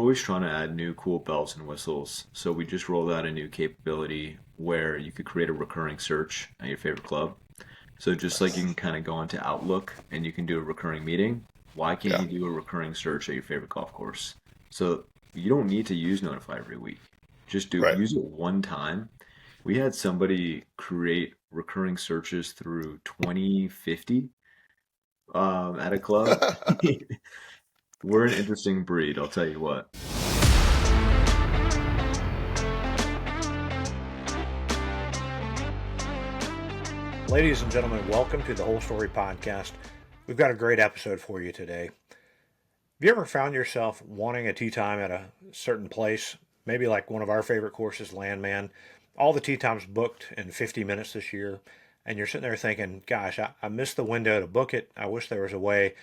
always trying to add new cool bells and whistles. So we just rolled out a new capability where you could create a recurring search at your favorite club. So just like you Nice. can kind of go into Outlook and you can do a recurring meeting, why can't Yeah. you do a recurring search at your favorite golf course? So you don't need to use Notify every week. Just do Right. use it one time. We had somebody create recurring searches through 2050 at a club. We're an interesting breed, I'll tell you what. Ladies and gentlemen, welcome to the Whole Story Podcast. We've got a great episode for you today. Have you ever found yourself wanting a tee time at a certain place? Maybe like one of our favorite courses, Landmand. All the tee times booked in 50 minutes this year. And you're sitting there thinking, gosh, I missed the window to book it. I wish there was a way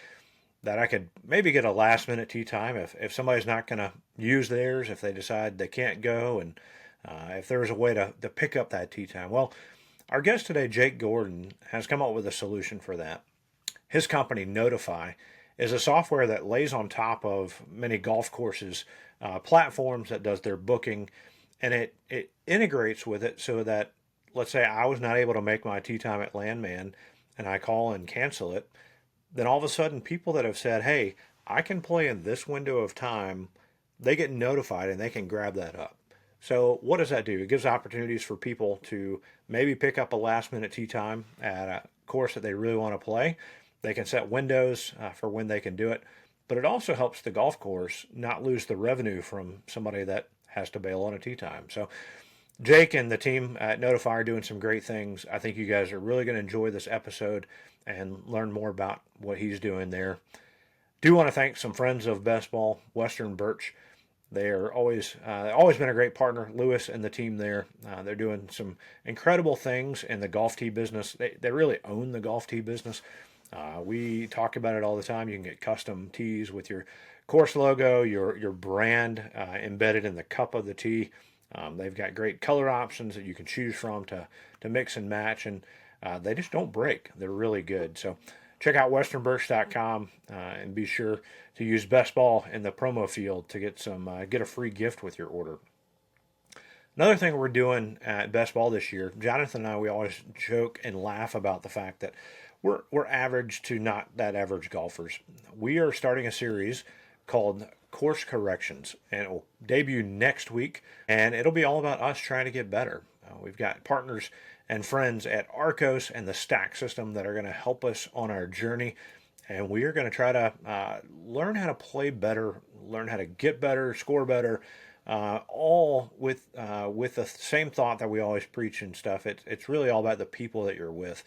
that I could maybe get a last minute tee time if somebody's not going to use theirs, if they decide they can't go, and if there was a way to pick up that tee time. Well, our guest today, Jake Gordon, has come up with a solution for that. His company, Noteefy, is a software that lays on top of many golf courses, platforms that does their booking, and it integrates with it so that, let's say I was not able to make my tee time at Landman and I call and cancel it, then all of a sudden people that have said, hey, I can play in this window of time, they get notified and they can grab that up. So what does that do? It gives opportunities for people to maybe pick up a last minute tee time at a course that they really want to play. They can set windows for when they can do it, but it also helps the golf course not lose the revenue from somebody that has to bail on a tee time. So Jake and the team at Noteefy are doing some great things. I think you guys are really going to enjoy this episode and learn more about what he's doing there. Do want to thank some friends of BestBall, Western Birch. They are always been a great partner. Lewis and the team there, they're doing some incredible things in the golf tee business. They really own the golf tee business. We talk about it all the time. You can get custom tees with your course logo, your brand embedded in the cup of the tee. They've got great color options that you can choose from to mix and match, and they just don't break. They're really good. So check out westernbirch.com and be sure to use Best Ball in the promo field to get a free gift with your order. Another thing we're doing at Best Ball this year, Jonathan and I, we always joke and laugh about the fact that we're average to not that average golfers. We are starting a series called Course Corrections, and it will debut next week, and it'll be all about us trying to get better. We've got partners and friends at Arccos and the Stack system that are going to help us on our journey, and we are going to try to learn how to play better, learn how to get better, score better, all with the same thought that we always preach and stuff. It's really all about the people that you're with.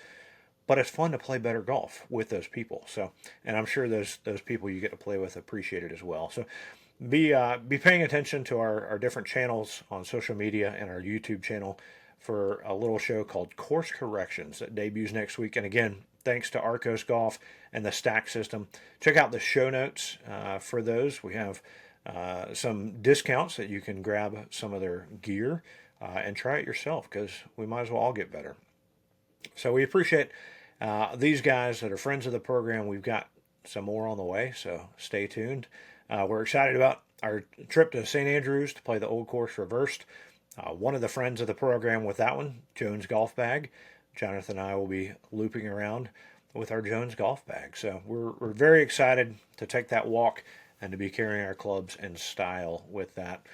But it's fun to play better golf with those people. So, and I'm sure those people you get to play with appreciate it as well. So, be paying attention to our different channels on social media and our YouTube channel for a little show called Course Corrections that debuts next week. And again, thanks to Arccos Golf and the Stack system. Check out the show notes for those. We have some discounts that you can grab some of their gear and try it yourself, because we might as well all get better. So we appreciate these guys that are friends of the program. We've got some more on the way, so stay tuned. We're excited about our trip to St. Andrews to play the Old Course Reversed. One of the friends of the program with that one, Jones Golf Bag. Jonathan and I will be looping around with our Jones Golf Bag. So we're very excited to take that walk and to be carrying our clubs in style with that.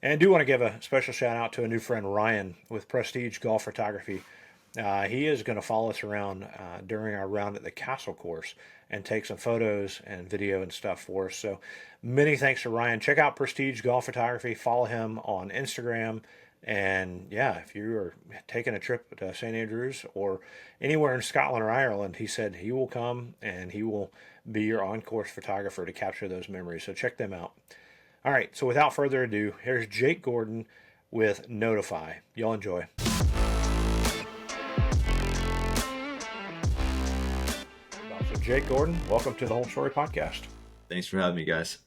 And I do want to give a special shout out to a new friend, Ryan, with Prestige Golf Photography. He is going to follow us around during our round at the Castle Course and take some photos and video and stuff for us. So many thanks to Ryan. Check out Prestige Golf Photography. Follow him on Instagram. And yeah, if you are taking a trip to St. Andrews or anywhere in Scotland or Ireland, he said he will come and he will be your on-course photographer to capture those memories. So check them out. All right, so without further ado, here's Jake Gordon with Noteefy. Y'all enjoy. So Jake Gordon, welcome to the Whole Story Podcast. Thanks for having me, guys.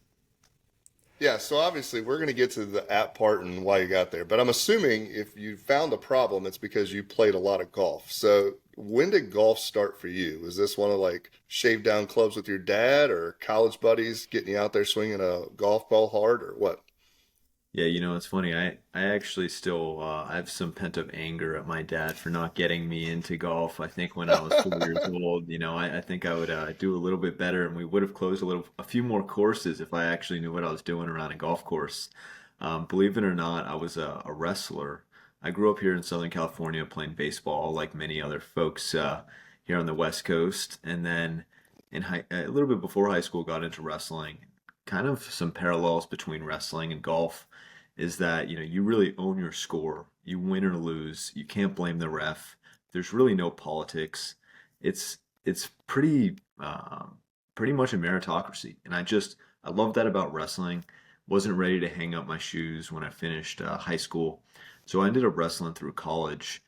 Yeah, so obviously we're going to get to the app part and why you got there, but I'm assuming if you found the problem, it's because you played a lot of golf. So when did golf start for you? Was this one of like shave down clubs with your dad or college buddies getting you out there swinging a golf ball hard or what? Yeah, it's funny. I actually still I have some pent-up anger at my dad for not getting me into golf. I think when I was 4 years old, I think I would do a little bit better, and we would have closed a few more courses if I actually knew what I was doing around a golf course. Believe it or not, I was a wrestler. I grew up here in Southern California playing baseball, like many other folks here on the West Coast, and then a little bit before high school, got into wrestling. Kind of some parallels between wrestling and golf is that you really own your score. You win or lose. You can't blame the ref. There's really no politics. It's pretty much a meritocracy, and I love that about wrestling. Wasn't ready to hang up my shoes when I finished high school, so I ended up wrestling through college.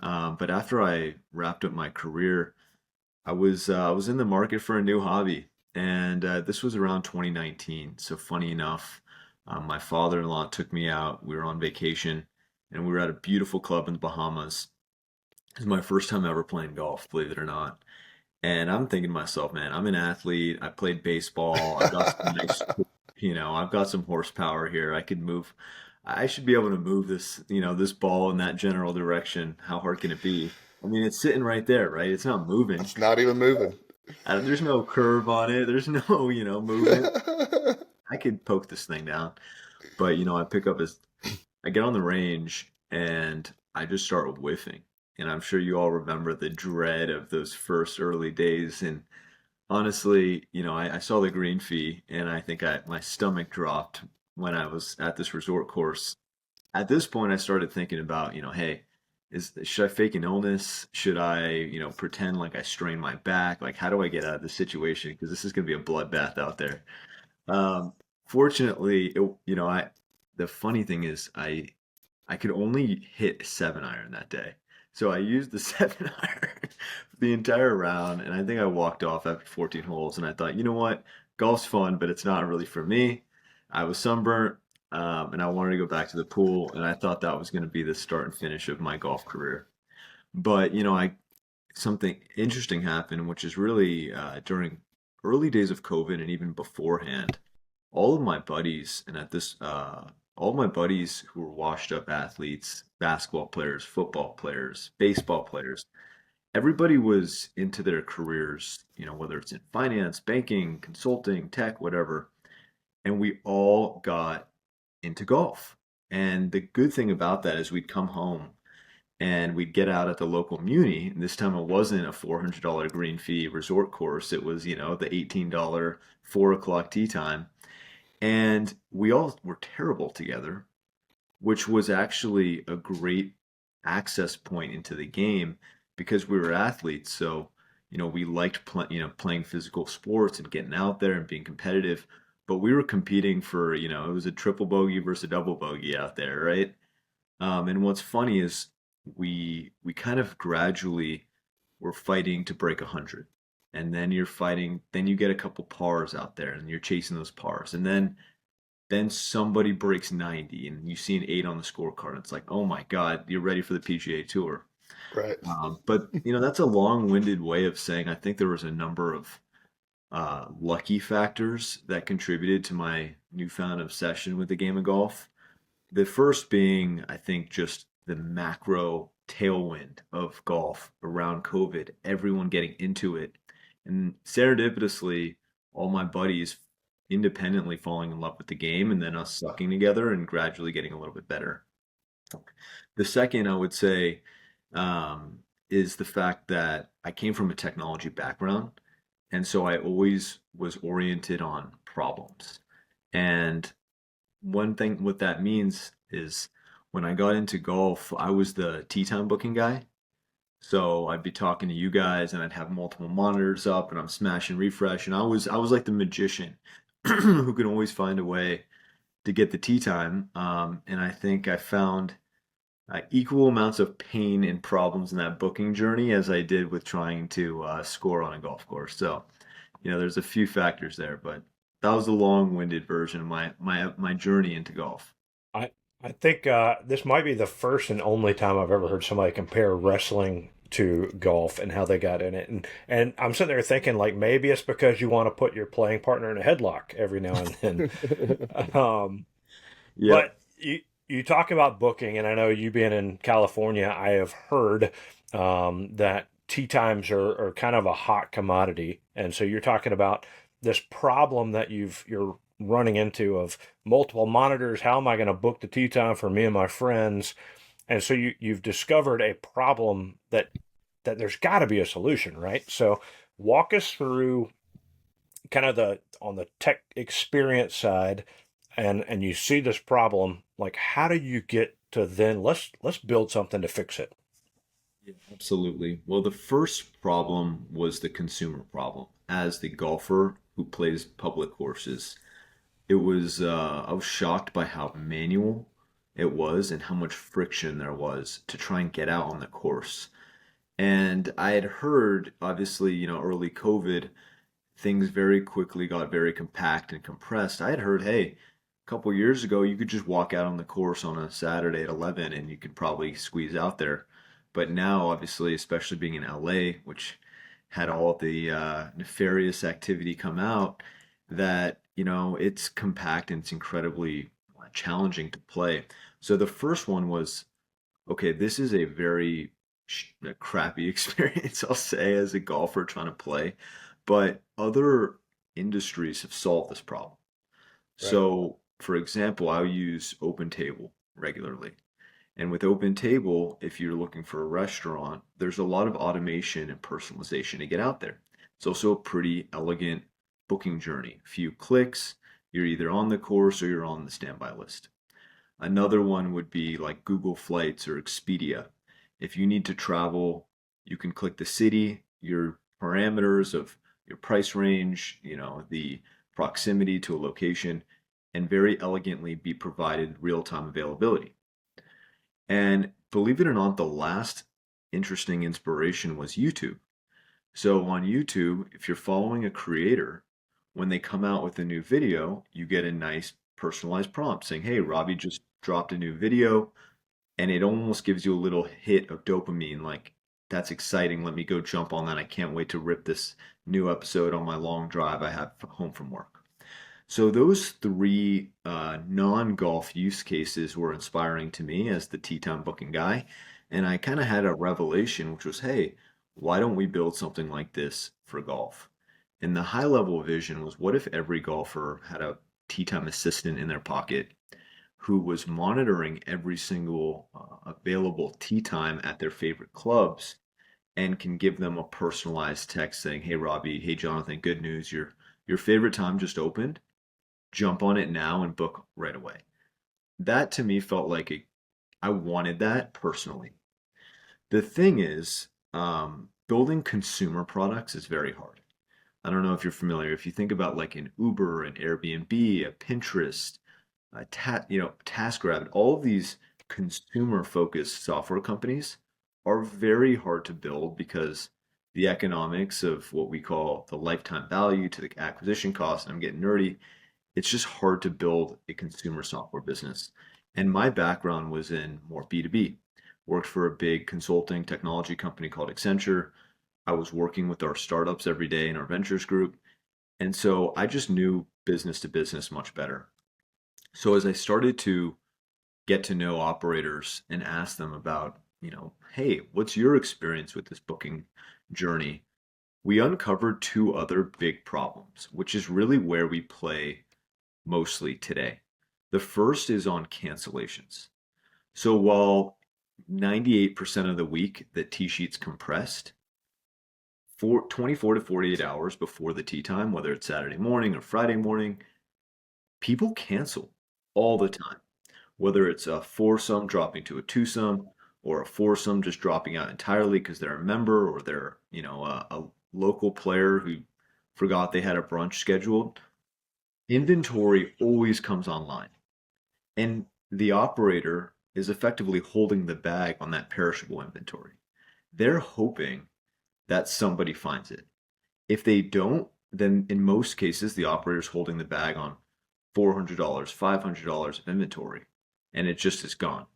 But after I wrapped up my career, I was in the market for a new hobby, and this was around 2019. So funny enough, my father-in-law took me out. We were on vacation, and we were at a beautiful club in the Bahamas. It was my first time ever playing golf, believe it or not. And I'm thinking to myself, man, I'm an athlete. I played baseball. I've got some nice, I've got some horsepower here. I could move. I should be able to move this ball in that general direction. How hard can it be? I mean, it's sitting right there, right? It's not moving. It's not even moving. There's no curve on it. There's no, movement. I could poke this thing down. But, I get on the range and I just start whiffing. And I'm sure you all remember the dread of those first early days. And honestly, I saw the green fee and I think my stomach dropped when I was at this resort course. At this point, I started thinking about, hey, should I fake an illness? Should I, pretend like I strained my back? Like, how do I get out of this situation? Because this is going to be a bloodbath out there. Um, Fortunately, the funny thing is I could only hit 7-iron that day. So I used the 7-iron for the entire round, and I think I walked off after 14 holes, and I thought, you know what? Golf's fun, but it's not really for me. I was sunburnt, and I wanted to go back to the pool, and I thought that was going to be the start and finish of my golf career. But, something interesting happened, which is really during early days of COVID and even beforehand, all of my buddies, and all of my buddies who were washed up athletes, basketball players, football players, baseball players, everybody was into their careers, whether it's in finance, banking, consulting, tech, whatever. And we all got into golf. And the good thing about that is we'd come home and we'd get out at the local muni. And this time it wasn't a $400 green fee resort course. It was, the $18 4 o'clock tee time. And we all were terrible together, which was actually a great access point into the game because we were athletes. So, we liked playing physical sports and getting out there and being competitive. But we were competing for, it was a triple bogey versus a double bogey out there, right? And what's funny is we kind of gradually were fighting to break 100, and then you're fighting. Then you get a couple pars out there, and you're chasing those pars, and then somebody breaks 90, and you see an 8 on the scorecard. It's like, oh my God, you're ready for the PGA Tour. Right. But that's a long-winded way of saying I think there was a number of lucky factors that contributed to my newfound obsession with the game of golf. The first being, I think, just the macro tailwind of golf around COVID, everyone getting into it. And serendipitously, all my buddies independently falling in love with the game and then us sucking together and gradually getting a little bit better. The second, I would say, is the fact that I came from a technology background. And so I always was oriented on problems. And one thing what that means is when I got into golf, I was the tee time booking guy. So I'd be talking to you guys and I'd have multiple monitors up and I'm smashing refresh and I was like the magician who could always find a way to get the tee time. And I think I found equal amounts of pain and problems in that booking journey as I did with trying to score on a golf course. So, there's a few factors there, but that was a long-winded version of my journey into golf. I I think this might be the first and only time I've ever heard somebody compare wrestling to golf and how they got in it. And I'm sitting there thinking like maybe it's because you want to put your playing partner in a headlock every now and then. Um, Yep. but you talk about booking, and I know you being in California, I have heard that tee times are kind of a hot commodity, and so you're talking about this problem that you're running into of multiple monitors. How am I going to book the tee time for me and my friends? And so you've discovered a problem that there's got to be a solution, right? So walk us through kind of the on the tech experience side, and you see this problem, like how do you get to then let's build something to fix it? Yeah, absolutely. Well, the first problem was the consumer problem. As the golfer who plays public courses, I was shocked by how manual it was and how much friction there was to try and get out on the course. And I had heard, obviously, early COVID, things very quickly got very compact and compressed. I had heard, hey, a couple years ago, you could just walk out on the course on a Saturday at 11 and you could probably squeeze out there. But now, obviously, especially being in LA, which had all the nefarious activity come out, that, it's compact and it's incredibly challenging to play. So the first one was, okay, this is a very crappy experience, I'll say, as a golfer trying to play. But other industries have solved this problem. Right. So, for example, I use OpenTable regularly. And with OpenTable, if you're looking for a restaurant, there's a lot of automation and personalization to get out there. It's also a pretty elegant booking journey. A few clicks, you're either on the course or you're on the standby list. Another one would be like Google Flights or Expedia. If you need to travel, you can click the city, your parameters of your price range, the proximity to a location, and very elegantly be provided real-time availability. And believe it or not, the last interesting inspiration was YouTube. So on YouTube, if you're following a creator, when they come out with a new video, you get a nice personalized prompt saying, hey, Robbie just dropped a new video. And it almost gives you a little hit of dopamine, like, that's exciting. Let me go jump on that. I can't wait to rip this new episode on my long drive I have home from work. So those three non-golf use cases were inspiring to me as the tee time booking guy. And I kind of had a revelation, which was, hey, why don't we build something like this for golf? And the high level vision was, what if every golfer had a tee time assistant in their pocket who was monitoring every single available tee time at their favorite clubs and can give them a personalized text saying, "Hey Robbie, hey Jonathan, good news, your favorite time just opened. Jump on it now and book right away." That to me felt like I wanted that personally. The thing is, building consumer products is very hard. I don't know if you're familiar. If you think about like an Uber, an Airbnb, a Pinterest, TaskRabbit, all of these consumer-focused software companies are very hard to build because the economics of what we call the lifetime value to the acquisition cost, and I'm getting nerdy, it's just hard to build a consumer software business. And my background was in more B2B. Worked for a big consulting technology company called Accenture. I was working with our startups every day in our ventures group. And so I just knew business to business much better. So as I started to get to know operators and ask them about, hey, what's your experience with this booking journey? We uncovered two other big problems, which is really where we play mostly today. The first is on cancellations. So while 98% of the week the tee sheet's compressed, for 24 to 48 hours before the tee time, whether it's Saturday morning or Friday morning, people cancel all the time, whether it's a foursome dropping to a twosome or a foursome just dropping out entirely because they're a member or they're, a local player who forgot they had a brunch scheduled. Inventory always comes online. And the operator is effectively holding the bag on that perishable inventory. They're hoping that somebody finds it. If they don't, then in most cases, the operator's holding the bag on $400, $500 of inventory, and it just is gone.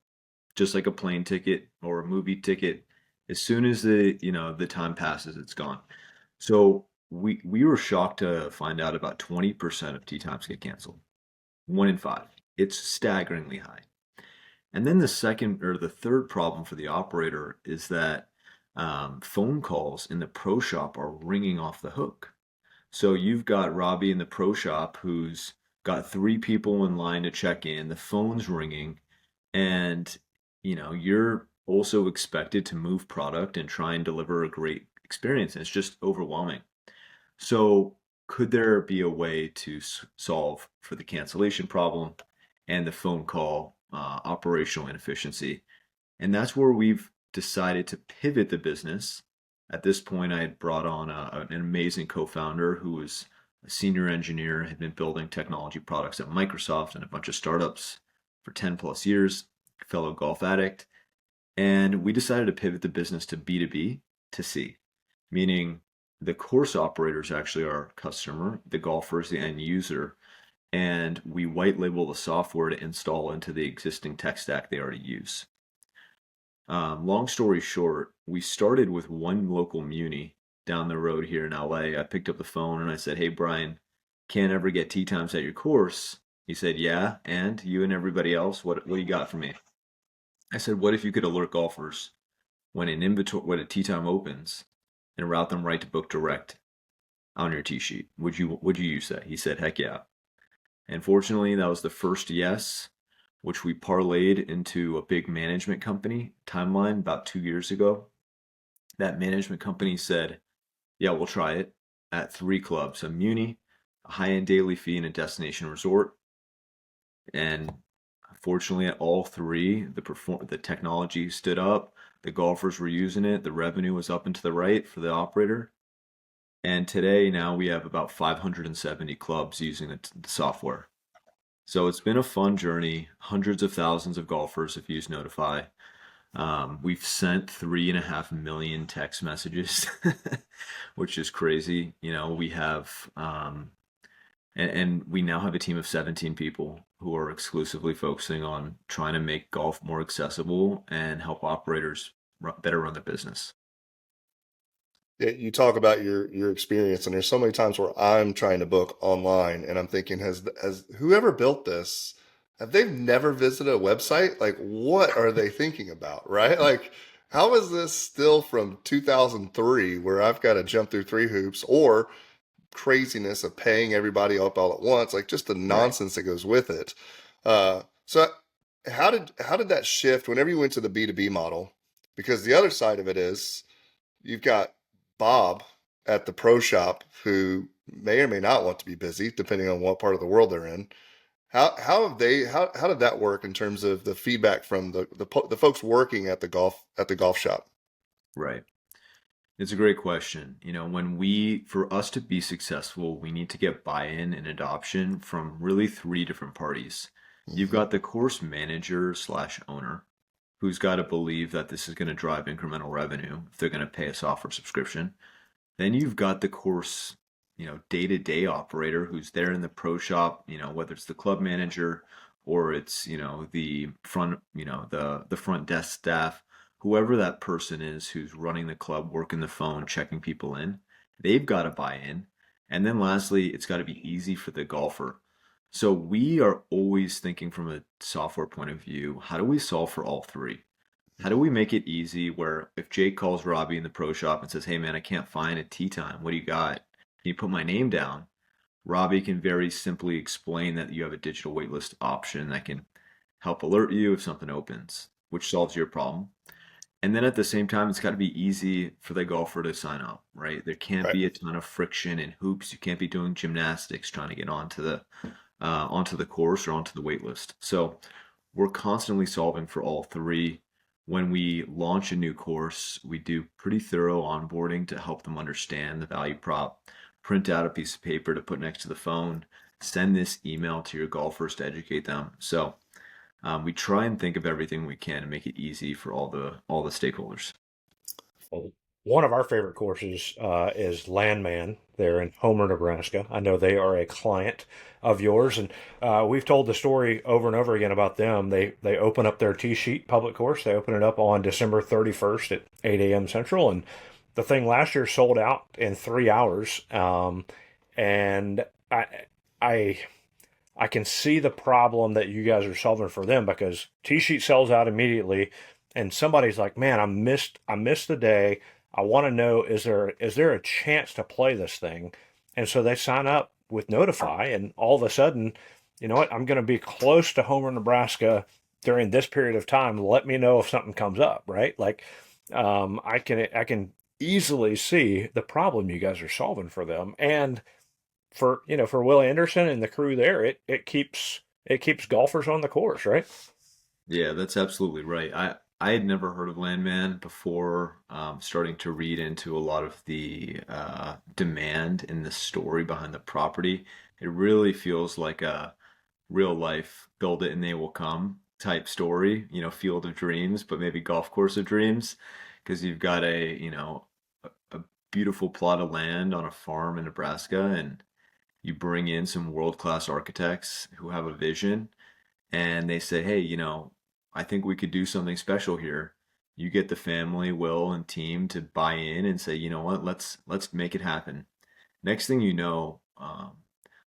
Just like a plane ticket or a movie ticket, as soon as the time passes, it's gone. So we were shocked to find out about 20% of tee times get canceled. One in five. It's staggeringly high. And then the second or the third problem for the operator is that phone calls in the pro shop are ringing off the hook. So you've got Robbie in the pro shop who's got three people in line to check in, the phone's ringing, and you're also expected to move product and try and deliver a great experience. And it's just overwhelming. So could there be a way to solve for the cancellation problem and the phone call operational inefficiency? And that's where we've decided to pivot the business. At this point, I had brought on an amazing co-founder who was a senior engineer, had been building technology products at Microsoft and a bunch of startups for 10 plus years, fellow golf addict. And we decided to pivot the business to B2B to C, meaning the course operator is actually our customer, the golfer is the end user, and we white label the software to install into the existing tech stack they already use. Long story short, we started with one local muni down the road here in LA. I picked up the phone and I said, "Hey, Brian, can't ever get tee times at your course." He said, "Yeah, and you and everybody else, what do you got for me?" I said, "What if you could alert golfers when a tee time opens and route them right to book direct on your tee sheet? Would you use that?" He said, "Heck yeah." And fortunately, that was the first yes, which we parlayed into a big management company timeline about 2 years ago. That management company said, "Yeah, we'll try it," at three clubs: a muni, a high-end daily fee, and a destination resort. And fortunately, at all three, the technology stood up, the golfers were using it, the revenue was up and to the right for the operator. And today, now we have about 570 clubs using the software. So it's been a fun journey. Hundreds of thousands of golfers have used Noteefy. We've sent 3.5 million text messages, which is crazy. We have, and we now have a team of 17 people who are exclusively focusing on trying to make golf more accessible and help operators better run their business. Yeah, you talk about your experience, and there's so many times where I'm trying to book online, and I'm thinking, has whoever built this, have they never visited a website? Like, what are they thinking about, right? Like, how is this still from 2003, where I've got to jump through three hoops, or craziness of paying everybody up all at once, like just the Right. nonsense that goes with it. So how did that shift whenever you went to the B2B model? Because the other side of it is you've got Bob at the pro shop who may or may not want to be busy depending on what part of the world they're in. How did that work in terms of the feedback from the folks working at the golf shop? Right. It's a great question. For us to be successful, we need to get buy-in and adoption from really three different parties. You've Hmm. got the course manager slash owner, who's got to believe that this is going to drive incremental revenue if they're going to pay a software subscription. Then you've got the course, day-to-day operator who's there in the pro shop, whether it's the club manager or it's, the front, the front desk staff, whoever that person is who's running the club, working the phone, checking people in, they've got to buy in. And then lastly, it's got to be easy for the golfer. So we are always thinking from a software point of view, how do we solve for all three? How do we make it easy where if Jake calls Robbie in the pro shop and says, "Hey man, I can't find a tee time. What do you got?" Can you put my name down? Robbie can very simply explain that you have a digital waitlist option that can help alert you if something opens, which solves your problem. And then at the same time, it's got to be easy for the golfer to sign up, right? There can't Right. be a ton of friction and hoops. You can't be doing gymnastics trying to get onto the course or onto the waitlist. So we're constantly solving for all three. When we launch a new course, we do pretty thorough onboarding to help them understand the value prop, print out a piece of paper to put next to the phone, send this email to your golfers to educate them. So we try and think of everything we can to make it easy for all the stakeholders. One of our favorite courses is Landmand there in Homer, Nebraska. I know they are a client of yours, and we've told the story over and over again about them. They open up their tee sheet public course. They open it up on December 31st at 8 a.m. Central, and the thing last year sold out in 3 hours. And I I can see the problem that you guys are solving for them because T sheet sells out immediately, and somebody's like, "Man, I missed the day. I want to know is there a chance to play this thing?" And so they sign up with Noteefy, and all of a sudden, you know what? I'm going to be close to Homer, Nebraska during this period of time. Let me know if something comes up, right? Like, I can easily see the problem you guys are solving for them, and for Will Anderson and the crew there, it keeps golfers on the course, right? Yeah, that's absolutely right. I had never heard of Landman before starting to read into a lot of the demand in the story behind the property. It really feels like a real life build it and they will come type story, Field of Dreams, but maybe Golf Course of Dreams, because you've got a beautiful plot of land on a farm in Nebraska, and you bring in some world-class architects who have a vision, and they say, hey, I think we could do something special here. You get the family, Will, and team to buy in and say, you know what, let's make it happen. Next thing you know,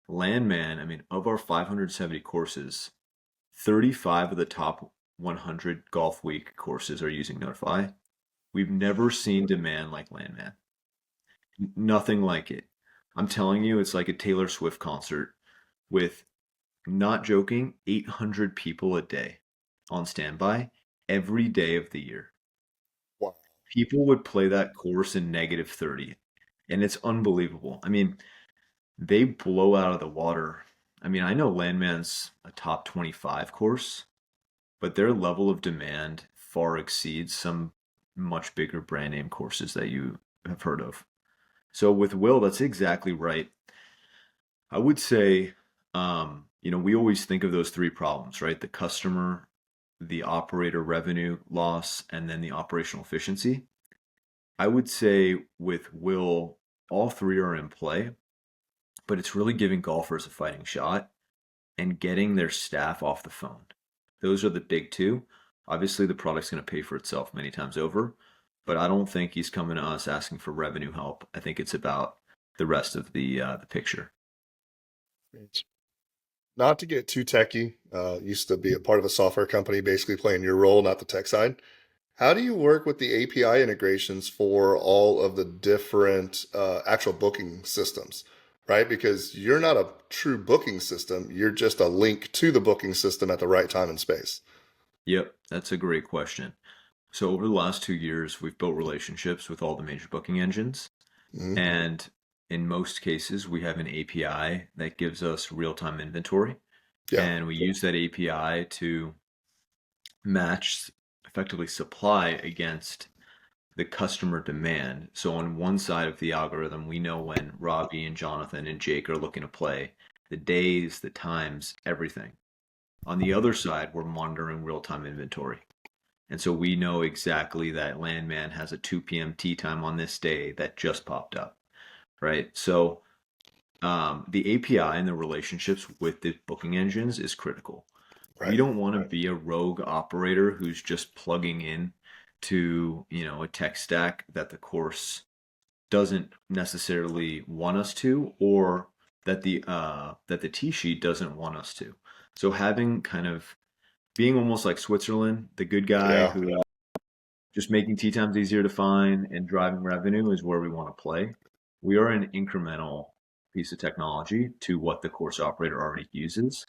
Landman, I mean, of our 570 courses, 35 of the top 100 Golf Week courses are using Notify. We've never seen demand like Landman. Nothing like it. I'm telling you, it's like a Taylor Swift concert with, not joking, 800 people a day on standby every day of the year. Wow. People would play that course in negative 30, and it's unbelievable. I mean, they blow out of the water. I mean, I know Landman's a top 25 course, but their level of demand far exceeds some much bigger brand name courses that you have heard of. So with Will, that's exactly right. I would say, we always think of those three problems, right? The customer, the operator revenue loss, and then the operational efficiency. I would say with Will, all three are in play, but it's really giving golfers a fighting shot and getting their staff off the phone. Those are the big two. Obviously, the product's going to pay for itself many times over, but I don't think he's coming to us asking for revenue help. I think it's about the rest of the picture. Not to get too techy, used to be a part of a software company, basically playing your role, not the tech side. How do you work with the API integrations for all of the different actual booking systems, right? Because you're not a true booking system, you're just a link to the booking system at the right time and space. Yep, that's a great question. So over the last 2 years, we've built relationships with all the major booking engines. Mhm. And in most cases, we have an API that gives us real-time inventory. Yeah, And we use that API to match effectively supply against the customer demand. So on one side of the algorithm, we know when Robbie and Jonathan and Jake are looking to play, the days, the times, everything. On the other side, we're monitoring real-time inventory. And so we know exactly that Landman has a 2 p.m. tee time on this day that just popped up, right? So the API and the relationships with the booking engines is critical. We right. don't want to be a rogue operator who's just plugging in to, a tech stack that the course doesn't necessarily want us to, or that the tee sheet doesn't want us to. So having kind of being almost like Switzerland, the good guy Yeah, who just making tee times easier to find and driving revenue is where we want to play. We are an incremental piece of technology to what the course operator already uses,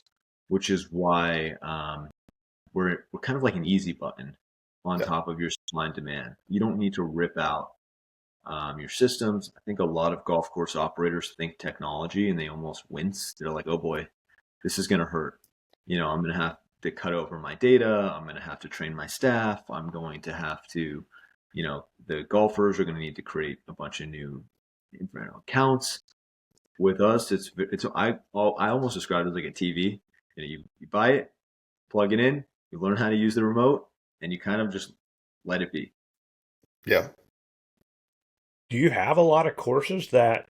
which is why we're kind of like an easy button on yeah, top of your supply and demand. You don't need to rip out your systems. I think a lot of golf course operators think technology and they almost wince. They're like, oh boy, this is going to hurt. I'm going to have to cut over my data. I'm going to have to train my staff. I'm going to have to, the golfers are going to need to create a bunch of new accounts. With us, I almost describe it as like a TV. You buy it, plug it in, you learn how to use the remote, and you kind of just let it be. yeah. Do you have a lot of courses that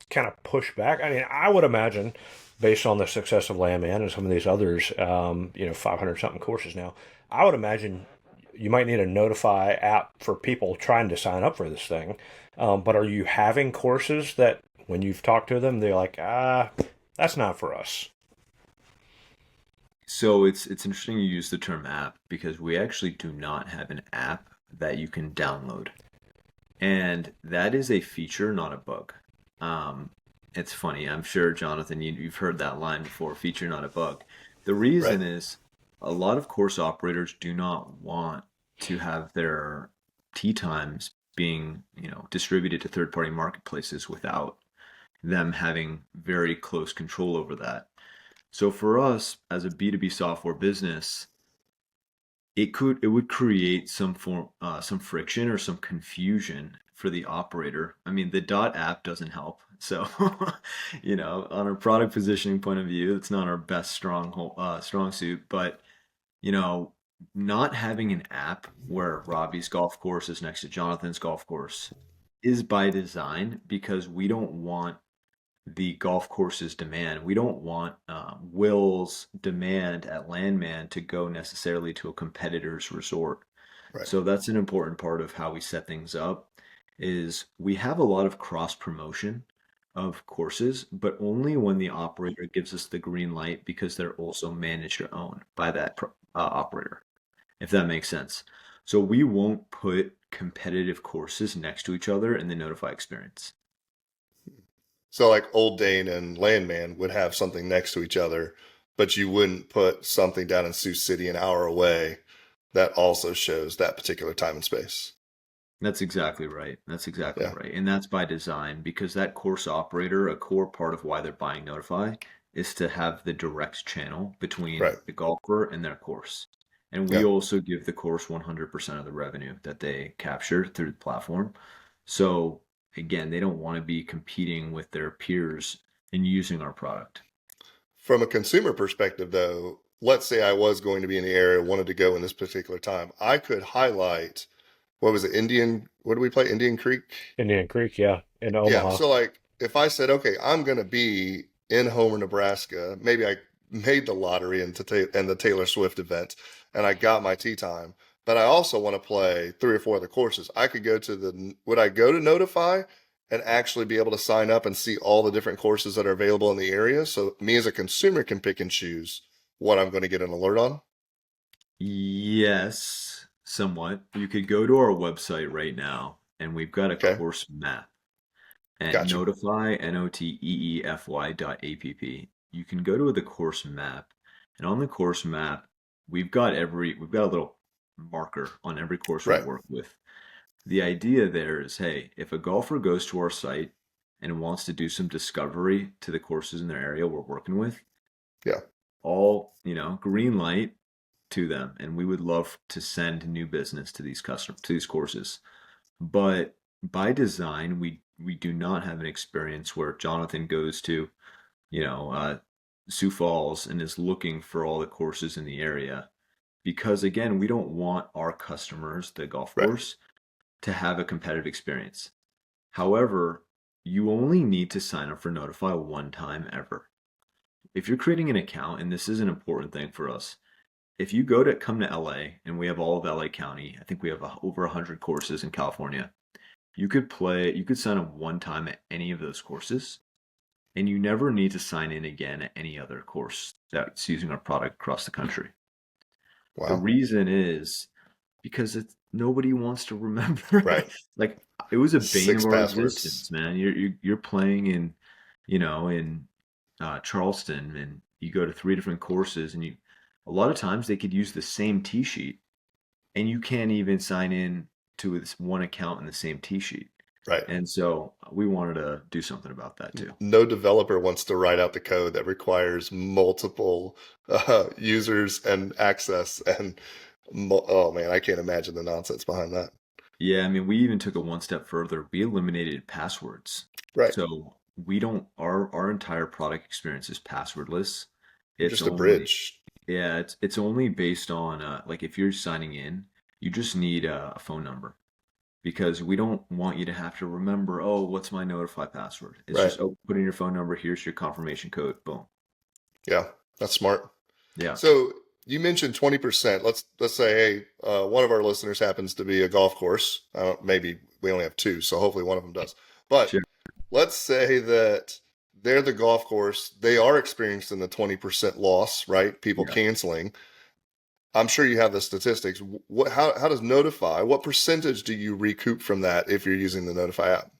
kind of push back? I mean, I would imagine, based on the success of Landman and some of these others, 500 something courses now, I would imagine you might need a Notify app for people trying to sign up for this thing. But are you having courses that when you've talked to them, they're like, that's not for us? So it's interesting you use the term app because we actually do not have an app that you can download. And that is a feature, not a bug. Um, it's funny. I'm sure, Jonathan, you've heard that line before, feature, not a bug. The Right. reason is a lot of course operators do not want to have their tee times being, distributed to third-party marketplaces without them having very close control over that. So for us as a B2B software business, it would create some friction or some confusion for the operator. I mean, the dot app doesn't help. So, on a product positioning point of view, it's not our best strong suit. But you know, not having an app where Robbie's golf course is next to Jonathan's golf course is by design because we don't want the golf course's demand. We don't want Will's demand at Landmand to go necessarily to a competitor's resort. Right. So that's an important part of how we set things up is we have a lot of cross promotion of courses, but only when the operator gives us the green light because they're also managed or owned by that operator, if that makes sense. So we won't put competitive courses next to each other in the Notify experience. So like Old Dane and Landman would have something next to each other, but you wouldn't put something down in Sioux City an hour away that also shows that particular time and space. That's exactly right. That's exactly Yeah. right. And that's by design because that course operator, a core part of why they're buying Notify is to have the direct channel between Right. the golfer and their course. And we Yeah. also give the course 100% of the revenue that they capture through the platform. So again, they don't want to be competing with their peers in using our product. From a consumer perspective, though, let's say I was going to be in the area, wanted to go in this particular time, I could highlight what was it, what do we play? Indian Creek? Indian Creek, yeah, in Yeah. Omaha. So like if I said, okay, I'm going to be in Homer, Nebraska, maybe I made the lottery and the Taylor Swift event and I got my tee time, but I also want to play three or four other courses. I could go to would I go to Notify and actually be able to sign up and see all the different courses that are available in the area? So me as a consumer can pick and choose what I'm going to get an alert on. Yes, somewhat. You could go to our website right now, and we've got a Okay. course map at Got you. noteefy.app. You can go to the course map, and on the course map, we've got a little marker on every course we Right. work with. The idea there is, hey, if a golfer goes to our site and wants to do some discovery to the courses in their area we're working with, Yeah. all, green light to them, and we would love to send new business to these courses. But by design, we do not have an experience where Jonathan goes to, you know, uh, Sioux Falls and is looking for all the courses in the area because again, we don't want our customers, the golf Right. course, to have a competitive experience. However, you only need to sign up for Notify one time ever. If you're creating an account, and this is an important thing for us, if you come to LA and we have all of LA County, I think we have over 100 courses in California. You could sign up one time at any of those courses, and you never need to sign in again at any other course that's using our product across the country. The Wow. reason is because nobody wants to remember. Right. Like it was a bane of Six our passwords. existence, man. You're playing in Charleston, and you go to three different courses, and you a lot of times they could use the same T sheet, and you can't even sign in to this one account in the same T sheet. Right. And so we wanted to do something about that too. No developer wants to write out the code that requires multiple users and access. And oh man, I can't imagine the nonsense behind that. Yeah, I mean, we even took it one step further. We eliminated passwords. Right. So we don't, our entire product experience is passwordless. You're It's just a only, bridge. yeah, it's only based on like if you're signing in, you just need a phone number. because we don't want you to have to remember, oh, what's my Noteefy password? It's Right. just, oh, put in your phone number, here's your confirmation code, boom. Yeah, that's smart. Yeah, So you mentioned 20%. Let's say, hey, one of our listeners happens to be a golf course. Maybe we only have two, so hopefully one of them does. But sure. let's say that they're the golf course. They are experiencing the 20% loss, right? People Yeah. canceling. I'm sure you have the statistics. How does Notify, what percentage do you recoup from that if you're using the Notify app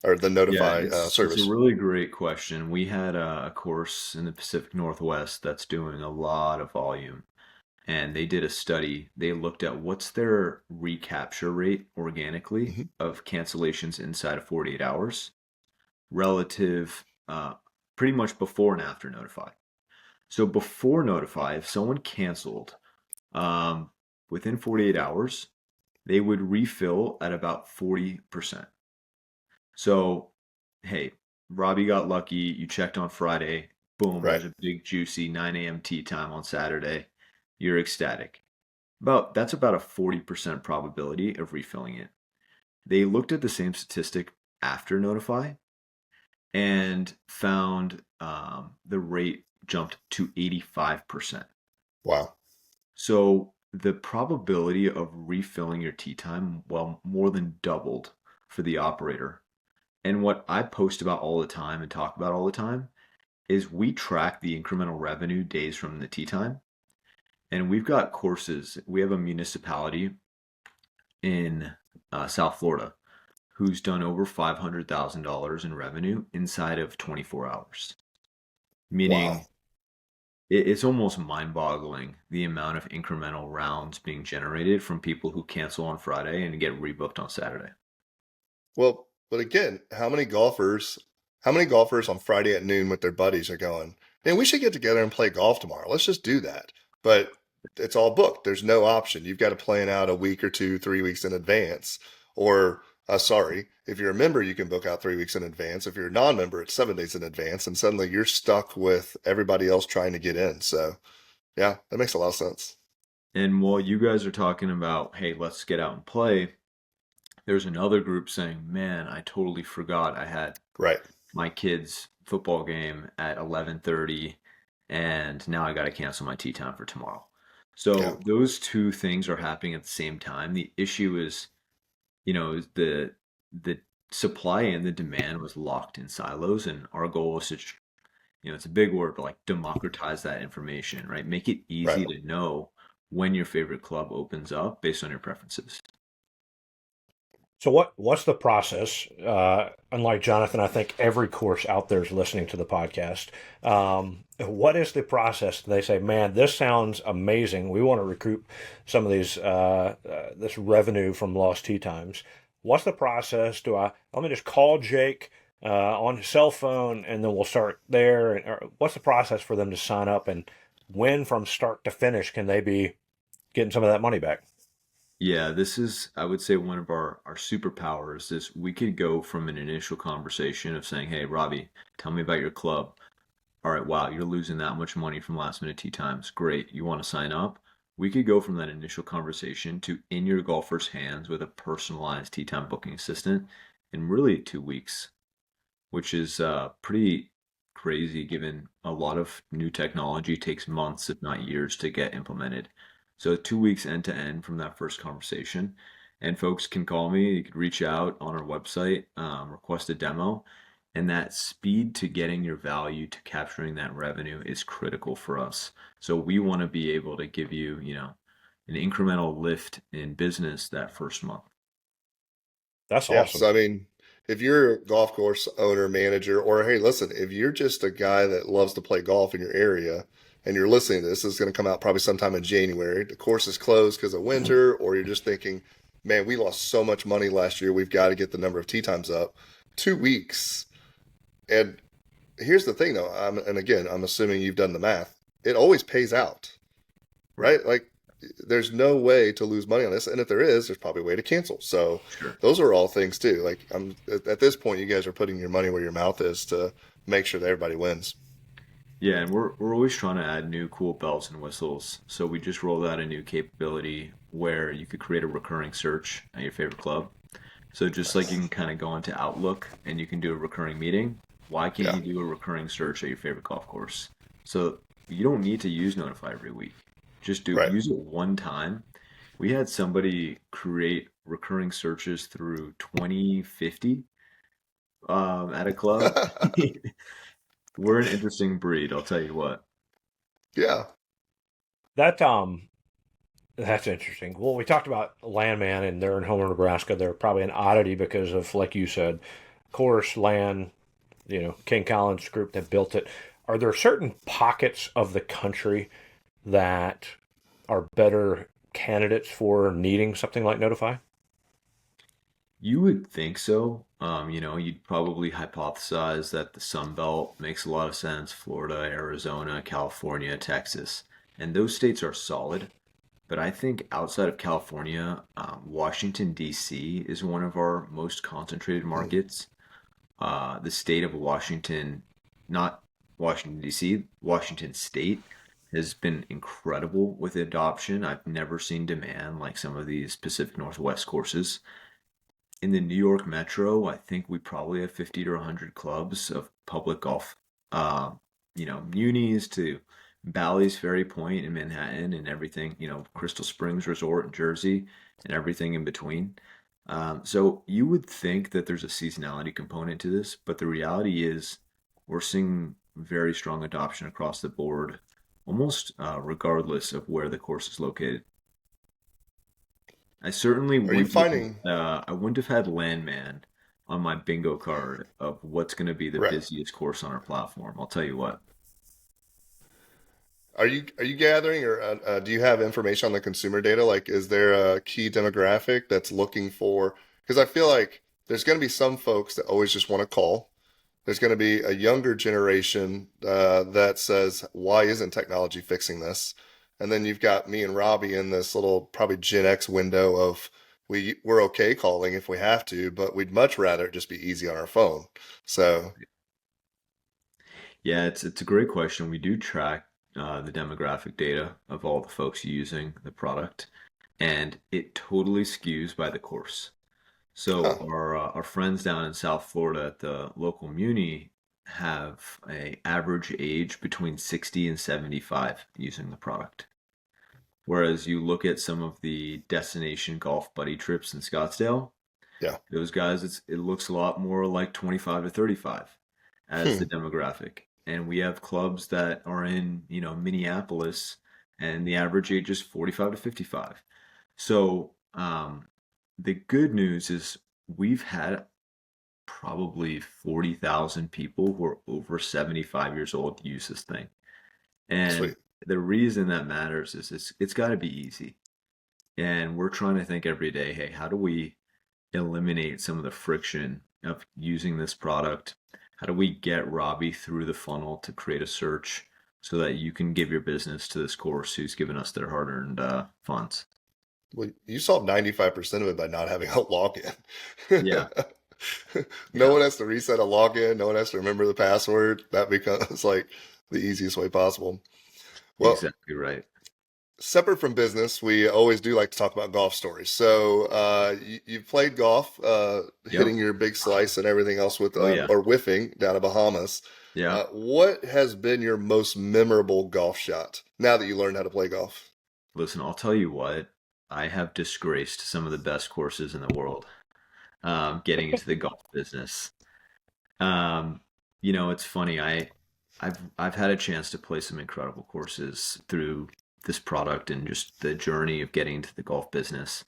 or the Yeah, Notify it's a service? really great question. We had a course in the Pacific Northwest that's doing a lot of volume, and they did a study. They looked at what's their recapture rate organically Hmm. of cancellations inside of 48 hours relative, pretty much before and after Notify. So before Notify, if someone canceled um, within 48 hours, they would refill at about 40%. So, hey, Robbie got lucky. You checked on Friday. Boom, Right. there's a big juicy 9 a.m. tea time on Saturday. You're ecstatic. That's about a 40% probability of refilling it. They looked at the same statistic after Notify and found the rate jumped to 85%. Wow. So the probability of refilling your tea time, well, more than doubled for the operator. And what I post about all the time and talk about all the time is we track the incremental revenue days from the tea time. And we've got courses. We have a municipality in South Florida who's done over $500,000 in revenue inside of 24 hours. Wow. Meaning it's almost mind-boggling the amount of incremental rounds being generated from people who cancel on Friday and get rebooked on Saturday. Well, but again, how many golfers on Friday at noon with their buddies are going, man, we should get together and play golf tomorrow. Let's just do that. But it's all booked. There's no option. You've got to plan out a week or two, 3 weeks in advance. Or, sorry, if you're a member, you can book out 3 weeks in advance. If you're a non-member, it's 7 days in advance. And suddenly you're stuck with everybody else trying to get in. So, yeah, that makes a lot of sense. And while you guys are talking about, hey, let's get out and play, there's another group saying, man, I totally forgot I had Right. my kid's football game at 11:30 and now I got to cancel my tea time for tomorrow. Yeah. So those two things are happening at the same time. The issue is, the supply and the demand was locked in silos, and our goal is to, it's a big word, but like democratize that information, right? Make it Right. easy to know when your favorite club opens up based on your preferences. So what's the process? Unlike Jonathan, I think every course out there is listening to the podcast. What is the process? They say, "Man, this sounds amazing. We want to recoup some of this revenue from lost tee times." What's the process? Let me just call Jake on his cell phone, and then we'll start there? Or what's the process for them to sign up, and when from start to finish can they be getting some of that money back? Yeah, this is, I would say, one of our superpowers is we could go from an initial conversation of saying, hey, Robbie, tell me about your club. All right, wow, you're losing that much money from last minute tee times. Great. You want to sign up? We could go from that initial conversation to in your golfer's hands with a personalized tee time booking assistant in really 2 weeks, which is pretty crazy given a lot of new technology takes months, if not years, to get implemented. So 2 weeks end to end from that first conversation. And folks can call me, you could reach out on our website, request a demo. And that speed to getting your value to capturing that revenue is critical for us. So we want to be able to give you, an incremental lift in business that first month. That's Yeah. awesome. So, I mean, if you're a golf course owner, manager, or hey, listen, if you're just a guy that loves to play golf in your area and you're listening to this is going to come out probably sometime in January, the course is closed because of winter, or you're just thinking, man, we lost so much money last year. We've got to get the number of tee times up. 2 weeks. And here's the thing, though. And again, I'm assuming you've done the math. It always pays out, Right. right? Like there's no way to lose money on this, and if there is, there's probably a way to cancel. So Sure. those are all things too. Like I'm at this point, you guys are putting your money where your mouth is to make sure that everybody wins. Yeah, and we're always trying to add new cool bells and whistles. So we just rolled out a new capability where you could create a recurring search at your favorite club. So just like you Nice. can kind of go into Outlook and you can do a recurring meeting, why can't Yeah. you do a recurring search at your favorite golf course? So you don't need to use Notify every week. Just do Right. use it one time. We had somebody create recurring searches through 2050 at a club. We're an interesting breed, I'll tell you what. Yeah. That that's interesting. Well, we talked about Landman, and they're in Homer, Nebraska. They're probably an oddity because of, like you said, course, land, King Collins group that built it. Are there certain pockets of the country that are better candidates for needing something like Notify? You would think so. You'd probably hypothesize that the Sun Belt makes a lot of sense. Florida, Arizona, California, Texas, and those states are solid. But I think outside of California, Washington, D.C. is one of our most concentrated Mm. markets. The state of Washington, not Washington, D.C., Washington State has been incredible with adoption. I've never seen demand like some of these Pacific Northwest courses. In the New York Metro, I think we probably have 50 to 100 clubs of public golf. Munis to Bally's Ferry Point in Manhattan and everything, Crystal Springs Resort in Jersey and everything in between. So you would think that there's a seasonality component to this, but the reality is we're seeing very strong adoption across the board, almost regardless of where the course is located. I certainly Are you wouldn't finding, I wouldn't have had Landmand on my bingo card of what's going to be the right? busiest course on our platform. I'll tell you what. Are you gathering or do you have information on the consumer data? Like, is there a key demographic that's looking for? Because I feel like there's going to be some folks that always just want to call. There's going to be a younger generation that says, "Why isn't technology fixing this?" And then you've got me and Robbie in this little probably Gen X window of we're okay calling if we have to, but we'd much rather it just be easy on our phone. So, Yeah, it's a great question. We do track the demographic data of all the folks using the product, and it totally skews by the course. So huh, our friends down in South Florida at the local Muni have a average age between 60 and 75 using the product. Whereas you look at some of the destination golf buddy trips in Scottsdale, yeah. those guys, it looks a lot more like 25 to 35 as the Hmm. demographic. And we have clubs that are in, Minneapolis, and the average age is 45 to 55. So the good news is we've had probably 40,000 people who are over 75 years old use this thing. And Sweet. the reason that matters is it's got to be easy. And we're trying to think every day, hey, how do we eliminate some of the friction of using this product? How do we get Robbie through the funnel to create a search so that you can give your business to this course who's given us their hard-earned funds? Well, you solved 95% of it by not having a login. Yeah, No yeah, one has to reset a login. No one has to remember the password. That becomes like the easiest way possible. Well, exactly right. separate from business, we always do like to talk about golf stories. So you've played golf, Yep. hitting your big slice and everything else with Oh yeah. or whiffing down in Bahamas. Yeah. What has been your most memorable golf shot now that you learned how to play golf? Listen, I'll tell you what, I have disgraced some of the best courses in the world, getting into the golf business. Um, it's funny. I've had a chance to play some incredible courses through this product and just the journey of getting into the golf business.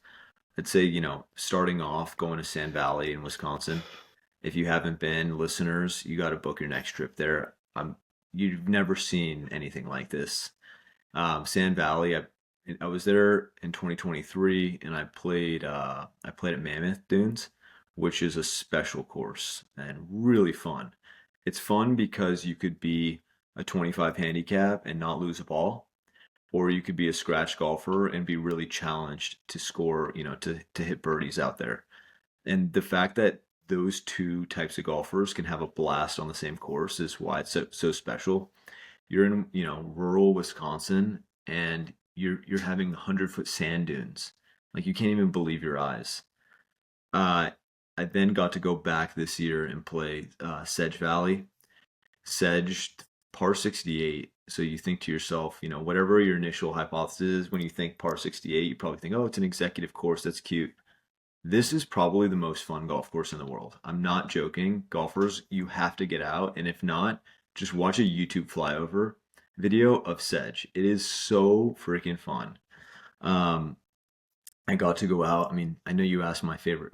I'd say, starting off going to Sand Valley in Wisconsin. If you haven't been, listeners, you got to book your next trip there. You've never seen anything like this. Sand Valley, I was there in 2023 and I played at Mammoth Dunes, which is a special course and really fun. It's fun because you could be a 25 handicap and not lose a ball, or you could be a scratch golfer and be really challenged to score, to hit birdies out there. And the fact that those two types of golfers can have a blast on the same course is why it's so special. You're in, rural Wisconsin and you're having 100-foot sand dunes. Like you can't even believe your eyes. I then got to go back this year and play Sedge Valley. Sedge par 68. So you think to yourself, whatever your initial hypothesis is, when you think par 68, you probably think, oh, it's an executive course. That's cute. This is probably the most fun golf course in the world. I'm not joking. Golfers, you have to get out. And if not, just watch a YouTube flyover video of Sedge. It is so freaking fun. Um, I got to go out. I mean, I know you asked my favorite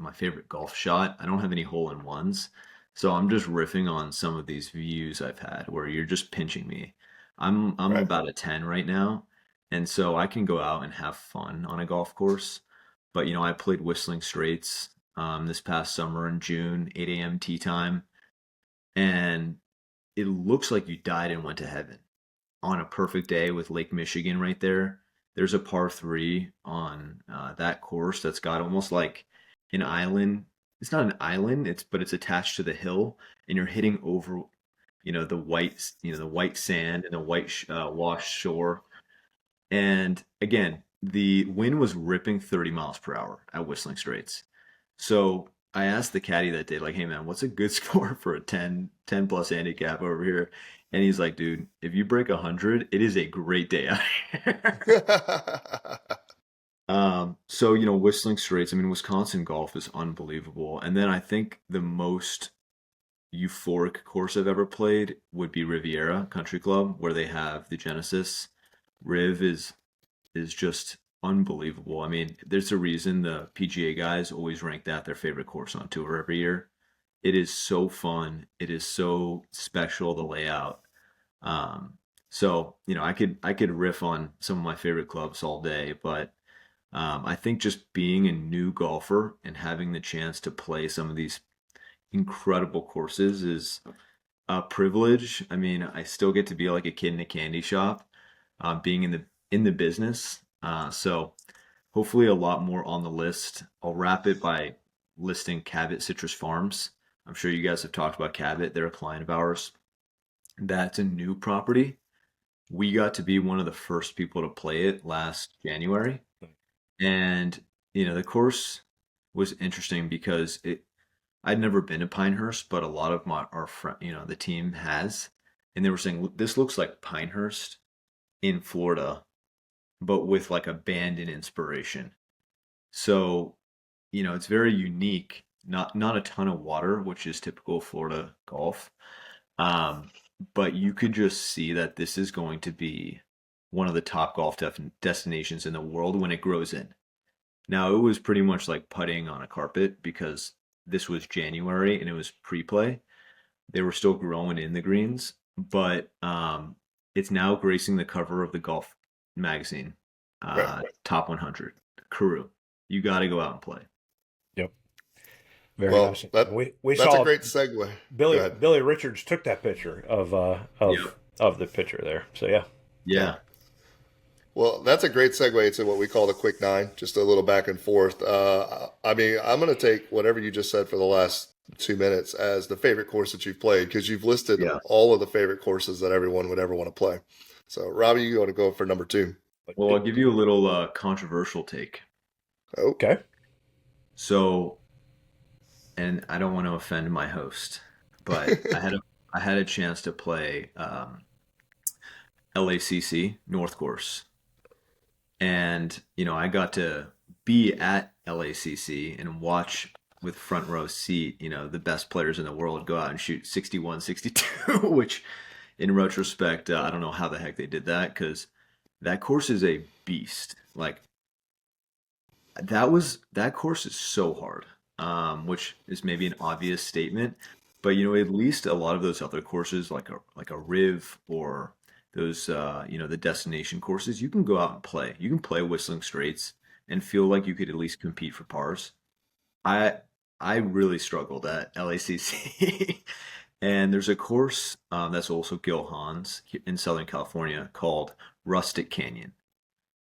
golf shot. I don't have any hole in ones. So I'm just riffing on some of these views I've had where you're just pinching me. I'm Right. about a 10 right now, and so I can go out and have fun on a golf course. But I played Whistling Straits this past summer in June, 8 a.m. tee time, and it looks like you died and went to heaven on a perfect day with Lake Michigan right there. There's a par three on that course that's got almost like an island. It's not an island, but it's attached to the hill, and you're hitting over, the white sand and the white washed shore. And again, the wind was ripping 30 miles per hour at Whistling Straits. So I asked the caddy that day, like, hey man, what's a good score for a 10 plus handicap over here? And he's like, dude, if you break 100, it is a great day out here. So, Whistling Straits, I mean, Wisconsin golf is unbelievable. And then I think the most euphoric course I've ever played would be Riviera Country Club, where they have the Genesis. Riv is just unbelievable. I mean, there's a reason the PGA guys always rank that their favorite course on tour every year. It is so fun. It is so special, the layout. Um, so, I could riff on some of my favorite clubs all day, but I think just being a new golfer and having the chance to play some of these incredible courses is a privilege. I mean, I still get to be like a kid in a candy shop, being in the business. So hopefully a lot more on the list. I'll wrap it by listing Cabot Citrus Farms. I'm sure you guys have talked about Cabot. They're a client of ours. That's a new property. We got to be one of the first people to play it last January. And, the course was interesting because I'd never been to Pinehurst, but a lot of our friend, the team has, and they were saying this looks like Pinehurst in Florida, but with like abandoned inspiration. So, it's very unique. Not a ton of water, which is typical of Florida golf. Um, but you could just see that this is going to be one of the top golf destinations in the world when it grows in. Now, it was pretty much like putting on a carpet because this was January and it was pre-play. They were still growing in the greens, but it's now gracing the cover of the Golf magazine, Right. top 100. Karoo, you got to go out and play. Yep. Very Well, nice. that We that's a saw great segue. Go Billy ahead. Billy Richards took that picture Yep. of the picture there. So yeah. Yeah. Well, that's a great segue to what we call the quick nine, just a little back and forth. I mean, I'm going to take whatever you just said for the last 2 minutes as the favorite course that you've played because you've listed Yeah. all of the favorite courses that everyone would ever want to play. So, Robbie, you want to go for number two? Well, I'll give you a little controversial take. Oh, Okay. So, and I don't want to offend my host, but I had a chance to play LACC North Course, and I got to be at LACC and watch with front row seat, the best players in the world go out and shoot 61, 62, which in retrospect, I don't know how the heck they did that because that course is a beast. Like that course is so hard, which is maybe an obvious statement, but at least a lot of those other courses, like a Riv or those the destination courses, you can go out and play. You can play Whistling Straits and feel like you could at least compete for pars. I I really struggled at LACC, and there's a course that's also Gil Hans in Southern California called Rustic Canyon.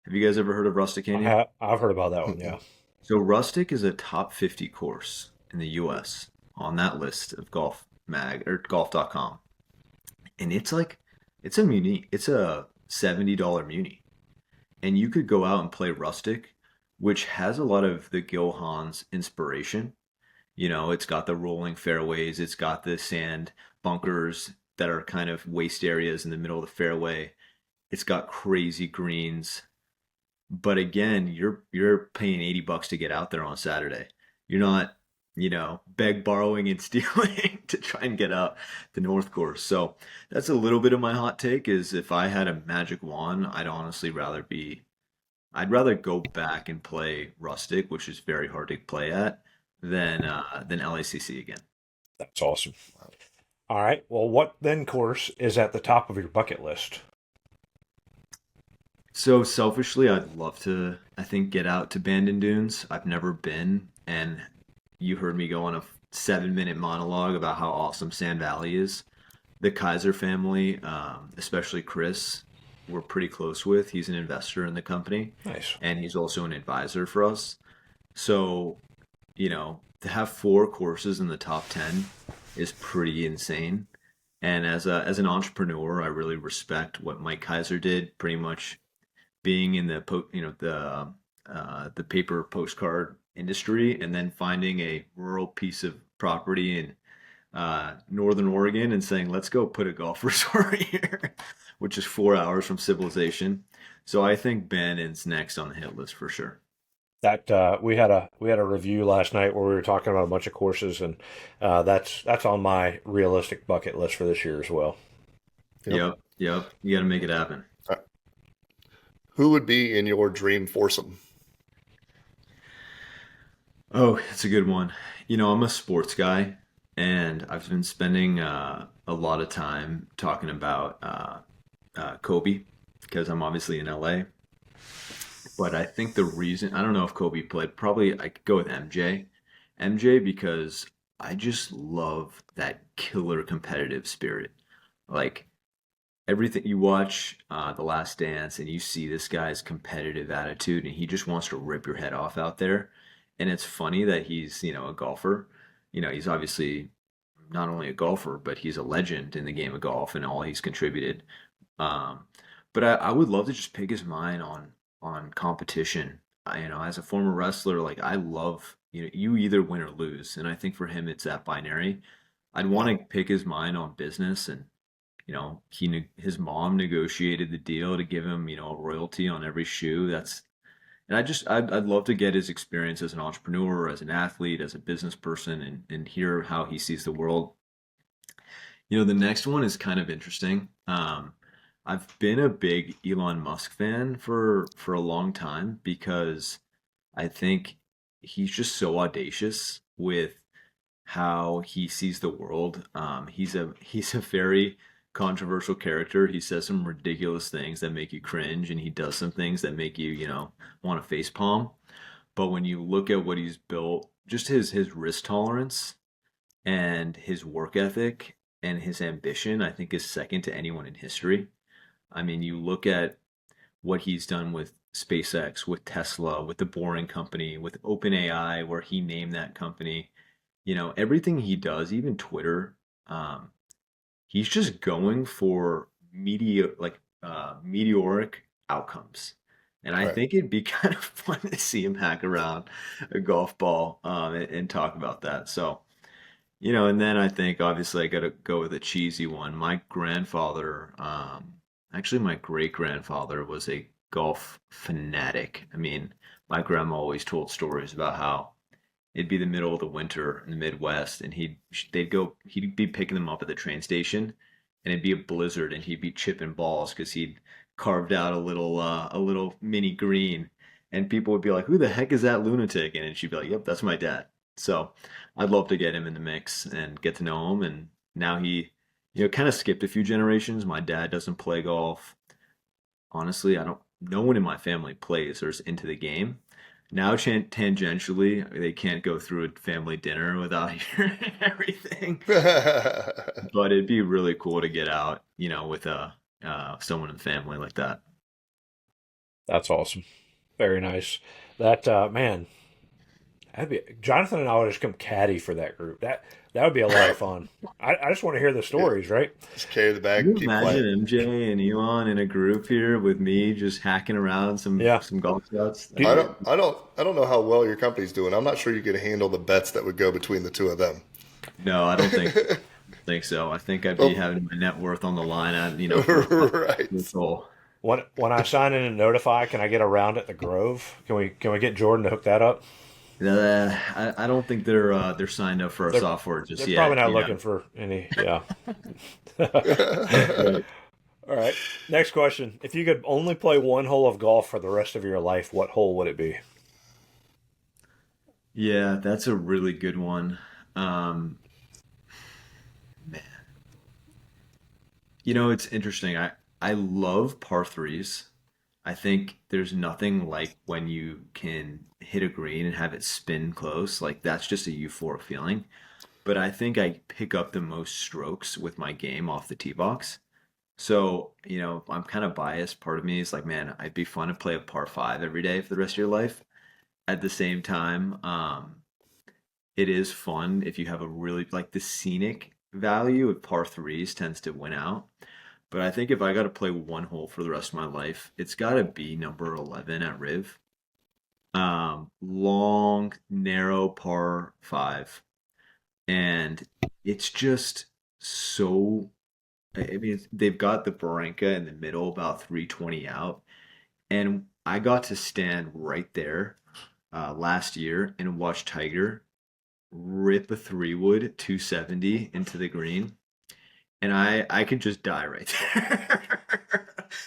Have you guys ever heard of Rustic Canyon? I've heard about that one. Yeah. So Rustic is a top 50 course in the US on that list of Golf Mag or golf.com. And it's a muni. It's a $70 muni. And you could go out and play Rustic, which has a lot of the Gil Hans inspiration. It's got the rolling fairways, it's got the sand bunkers that are kind of waste areas in the middle of the fairway. It's got crazy greens. But again, you're paying $80 to get out there on Saturday. You're not, beg, borrowing, and stealing to try and get out the North Course. So that's a little bit of my hot take is if I had a magic wand, I'd rather go back and play Rustic, which is very hard to play at, than LACC again. That's awesome. All right. Well, what then course is at the top of your bucket list? So selfishly, I'd love to, I think, get out to Bandon Dunes. I've never been, and you heard me go on a 7-minute monologue about how awesome Sand Valley is. The Kaiser family, especially Chris, we're pretty close with. He's an investor in the company, Nice. and he's also an advisor for us. So, to have 4 courses in the top 10 is pretty insane. And as an entrepreneur, I really respect what Mike Kaiser did, pretty much being in the paper postcard industry and then finding a rural piece of property in Northern Oregon and saying, let's go put a golf resort here, which is 4 hours from civilization. So I think Bandon's next on the hit list for sure. That we had a review last night where we were talking about a bunch of courses, and that's on my realistic bucket list for this year as well. Yep. Yep. You got to make it happen. Who would be in your dream foursome? Oh, it's a good one. I'm a sports guy, and I've been spending a lot of time talking about Kobe because I'm obviously in LA. But I think the reason, I don't know if Kobe played, probably I could go with MJ. MJ because I just love that killer competitive spirit. Like everything you watch The Last Dance and you see this guy's competitive attitude and he just wants to rip your head off out there. And it's funny that he's, a golfer. He's obviously not only a golfer, but he's a legend in the game of golf and all he's contributed. Um, but I would love to just pick his mind on competition. As a former wrestler, like I love, you either win or lose, and I think for him it's that binary. I'd want Yeah. to pick his mind on business, and his mom negotiated the deal to give him, a royalty on every shoe. And I'd love to get his experience as an entrepreneur, as an athlete, as a business person, and hear how he sees the world. The next one is kind of interesting. I've been a big Elon Musk fan for a long time because I think he's just so audacious with how he sees the world. He's a very controversial character. He says some ridiculous things that make you cringe, and he does some things that make you, want to face palm. But when you look at what he's built, just his risk tolerance and his work ethic and his ambition, I think is second to anyone in history. I mean, you look at what he's done with SpaceX, with Tesla, with the Boring Company, with OpenAI, where he named that company. Everything he does, even Twitter, um, he's just going for meteoric outcomes. And I Right. think it'd be kind of fun to see him hack around a golf ball and talk about that. So, and then I think obviously I got to go with a cheesy one. Actually, my great grandfather was a golf fanatic. I mean, my grandma always told stories about how it'd be the middle of the winter in the Midwest, and he'd be picking them up at the train station, and it'd be a blizzard, and he'd be chipping balls because he'd carved out a little mini green, and people would be like, "Who the heck is that lunatic?" And she'd be like, "Yep, that's my dad." So I'd love to get him in the mix and get to know him. And now he, kind of skipped a few generations. My dad doesn't play golf. Honestly, I don't. No one in my family plays or is into the game. Now, tangentially, they can't go through a family dinner without hearing everything. But it'd be really cool to get out, with someone in the family like that. That's awesome. Very nice. That man, That'd be Jonathan and I would just come caddy for that group. That would be a lot of fun. I just want to hear the Yeah. stories, right? Just carry the Can bag you and keep imagine playing. MJ and Elon in a group here with me just hacking around Yeah. some golf shots? Do That'd you, I don't know how well your company's doing. I'm not sure you could handle the bets that would go between the two of them. no, I don't think so. I think I'd be Well, having my net worth on the line at, for this right. whole. when I sign in and Noteefy, can I get a round at the Grove? Can we get Jordan to hook that up? I don't think they're signed up for our They're software just they're probably yet. not looking for any. Yeah. Right. All right. Next question. If you could only play one hole of golf for the rest of your life, what hole would it be? Yeah, that's a really good one. Um, it's interesting. I love par threes. I think there's nothing like when you can hit a green and have it spin close. Like that's just a euphoric feeling. But I think I pick up the most strokes with my game off the tee box. So, I'm kind of biased. Part of me is like, man, it'd be fun to play a par five every day for the rest of your life. At the same time, it is fun if you have a really like the scenic value of par threes tends to win out. But I think if I got to play one hole for the rest of my life, it's got to be number 11 at Riv. Long, narrow par five. And it's just so, I mean, they've got the Barranca in the middle, about 320 out. And I got to stand right there last year and watch Tiger rip a three wood 270 into the green, and I could just die right there.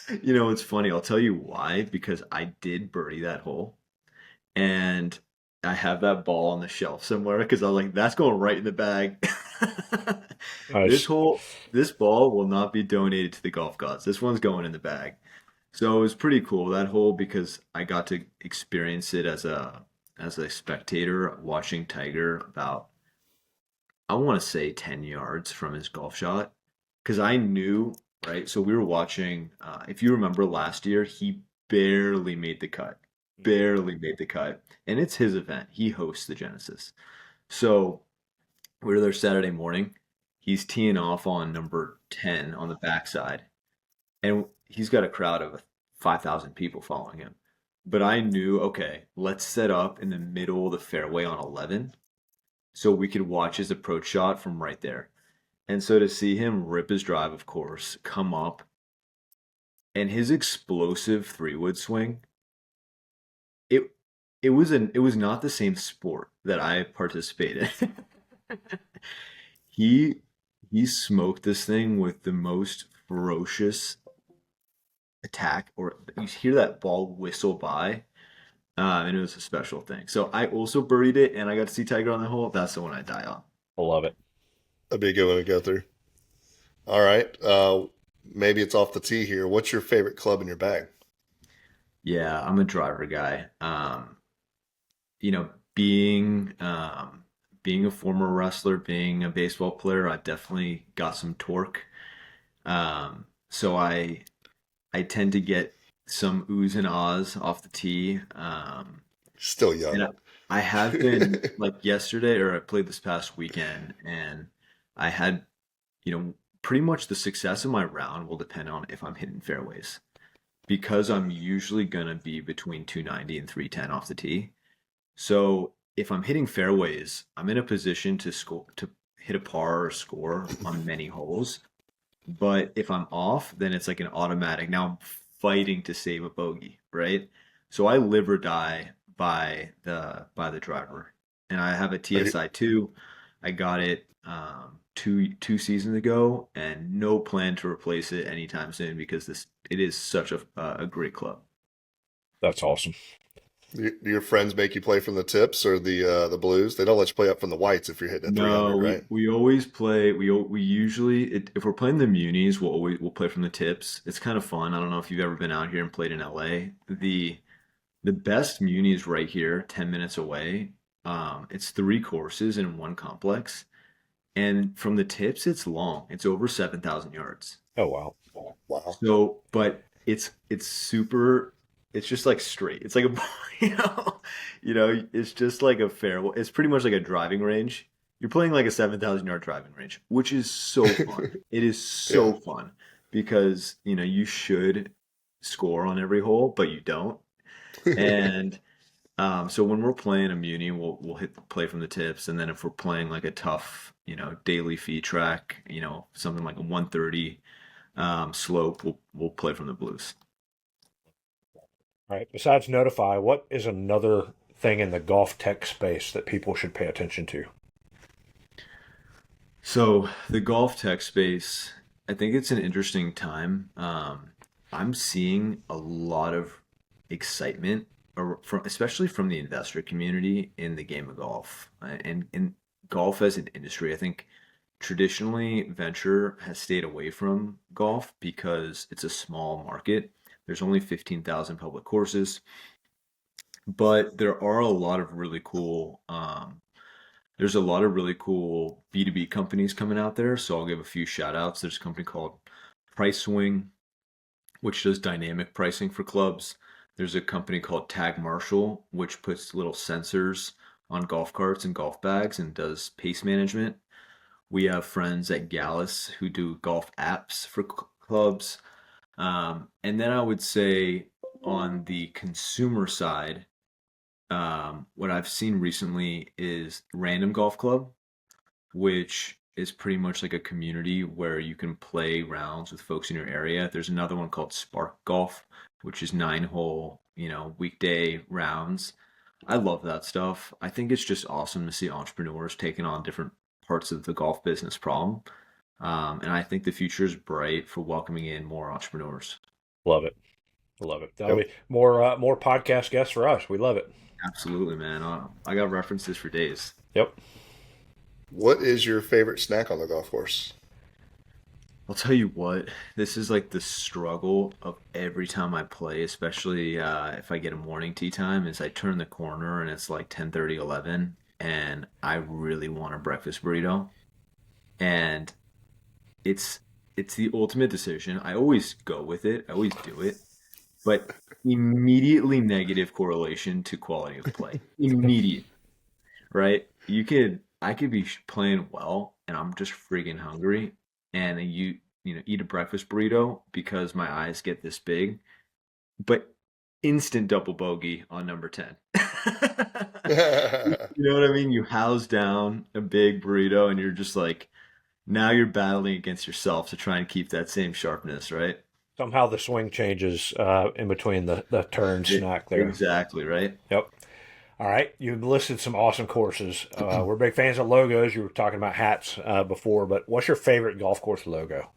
It's funny. I'll tell you why. Because I did birdie that hole, and I have that ball on the shelf somewhere because I was like, that's going right in the bag. This Nice. hole, this ball will not be donated to the golf gods. This one's going in the bag. So it was pretty cool that hole because I got to experience it as a spectator watching Tiger about I want to say 10 yards from his golf shot because I knew, right? So we were watching, if you remember last year, he barely made the cut, barely made the cut. And it's his event. He hosts the Genesis. So we were there Saturday morning. He's teeing off on number 10 on the backside. And he's got a crowd of 5,000 people following him. But I knew, okay, let's set up in the middle of the fairway on 11 so we could watch his approach shot from right there. And so to see him rip his drive, of course, come up, and his explosive three wood swing, it it was not the same sport that I participated in. He he smoked this thing with the most ferocious attack, or you hear that ball whistle by, and it was a special thing. So I also buried it, and I got to see Tiger on the hole. That's the one I die on. I love it. That'd be a good one to go through. All right. Maybe it's off the tee here. What's your favorite club in your bag? Yeah, I'm a driver guy. Being a former wrestler, being a baseball player, I've definitely got some torque. So I tend to get some oohs and ahs off the tee. Still And young. I have been like yesterday, or I played this past weekend, and I had, pretty much the success of my round will depend on if I'm hitting fairways because I'm usually gonna be between 290 and 310 off the tee. So if I'm hitting fairways, I'm in a position to score to hit a par or score on many holes. But if I'm off, then it's like an automatic. Now I'm fighting to save a bogey, right? So I live or die by the driver. And I have a Are you, TSI 2. I got it two seasons ago, and no plan to replace it anytime soon because this it is such a great club. That's awesome. do your friends make you play from the tips or the blues? They don't let you play up from the whites if you're hitting a No, 300, we right? we always play. We usually if we're playing the munis, we'll play from the tips. It's kind of fun. I don't know if you've ever been out here and played in LA. The best muni is right here, 10 minutes away. It's three courses in one complex, and from the tips, it's long. It's over 7,000 yards. Oh wow. Wow. So, but it's super. it's just like straight. It's like a you know, it's just like a fair. It's pretty much like a driving range. You're playing like a 7,000-yard driving range, which is so fun. It is so Yeah. fun because you should score on every hole, but you don't. And so when we're playing a muni, we'll hit the play from the tips, and then if we're playing like a tough, daily fee track, something like a 130 slope, we'll play from the blues. All right. Besides Notify, what is another thing in the golf tech space that people should pay attention to? So the golf tech space, I think it's an interesting time. I'm seeing a lot of excitement, especially from the investor community in the game of golf, and in golf as an industry. I think traditionally venture has stayed away from golf because it's a small market. There's only 15,000 public courses, but there's a lot of really cool B2B companies coming out there. So I'll give a few shout outs. There's a company called Price Swing, which does dynamic pricing for clubs. There's a company called Tag Marshall, which puts little sensors on golf carts and golf bags and does pace management. We have friends at Gallus who do golf apps for clubs. And then I would say on the consumer side, what I've seen recently is Random Golf Club, which is pretty much like a community where you can play rounds with folks in your area. There's another one called Spark Golf, which is 9-hole, weekday rounds. I love that stuff. I think it's just awesome to see entrepreneurs taking on different parts of the golf business problem. And I think the future is bright for welcoming in more entrepreneurs. Love it. Love it. That'll Yep. be more podcast guests for us. We love it. Absolutely, man. I got references for days. Yep. What is your favorite snack on the golf course? I'll tell you what, this is like the struggle of every time I play, especially if I get a morning tee time, is I turn the corner and it's like 10:30, 11, and I really want a breakfast burrito. And it's it's the ultimate decision. I always go with it. I always do it, but immediately negative correlation to quality of play. Immediate, right? I could be playing well and I'm just freaking hungry and eat a breakfast burrito because my eyes get this big, but instant double bogey on number 10. You know what I mean? You house down a big burrito and you're just like, now you're battling against yourself to try and keep that same sharpness, right? Somehow the swing changes in between the turn snack there. Exactly, right? Yep. All right. You listed some awesome courses. We're big fans of logos. You were talking about hats before, but what's your favorite golf course logo?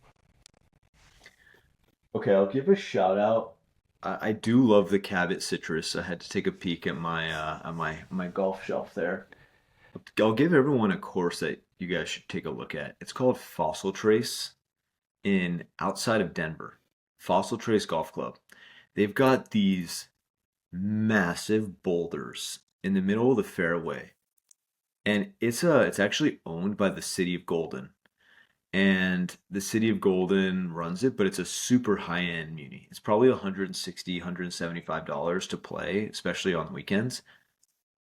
Okay, I'll give a shout out. I do love the Cabot Citrus. I had to take a peek at my golf shelf there. I'll give everyone a course that you guys should take a look at. It's called Fossil Trace in outside of Denver. Fossil Trace Golf Club. They've got these massive boulders in the middle of the fairway, and it's actually owned by the city of Golden, and the city of Golden runs it, but it's a super high-end muni. It's probably 160, $175 to play, especially on the weekends.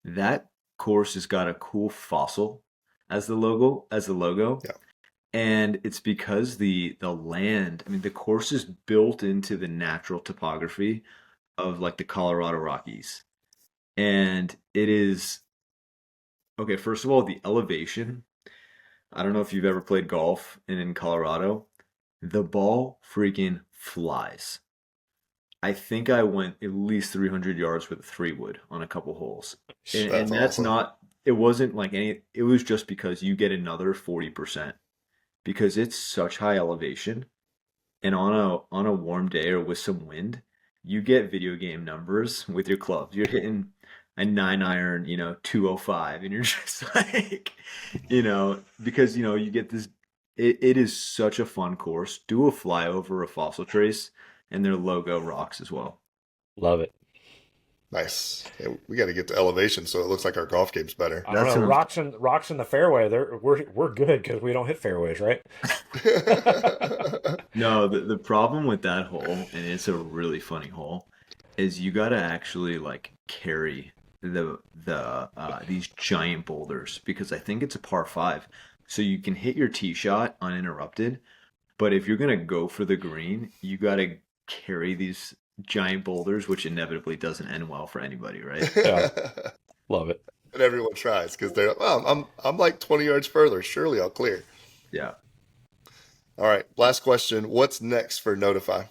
That course has got a cool fossil as the logo, Yeah. and it's because the land, I mean, the course is built into the natural topography of like the Colorado Rockies. And it is okay, first of all, the elevation. I don't know if you've ever played golf in Colorado. The ball freaking flies. I think I went at least 300 yards with a 3-wood on a couple holes. And That's that's awesome. not, it wasn't like it was just because you get another 40% because it's such high elevation. And on a warm day or with some wind, you get video game numbers with your clubs. You're hitting a 9 iron, 205, and you're just like, because you get this. It is such a fun course. Do a flyover of Fossil Trace, and their logo rocks as well. Love it. Nice. Yeah, we got to get to elevation so it looks like our golf game's better. I don't That's know. what Rocks in the fairway. We're good because we don't hit fairways, right? No, the problem with that hole, and it's a really funny hole, is you got to actually like carry these giant boulders because I think it's a par five. So you can hit your tee shot uninterrupted, but if you're gonna go for the green, you got to carry these giant boulders, which inevitably doesn't end well for anybody, right? Yeah, love it. And everyone tries because they're like, well, I'm like 20 yards further. Surely I'll clear. Yeah. All right. Last question. What's next for Noteefy?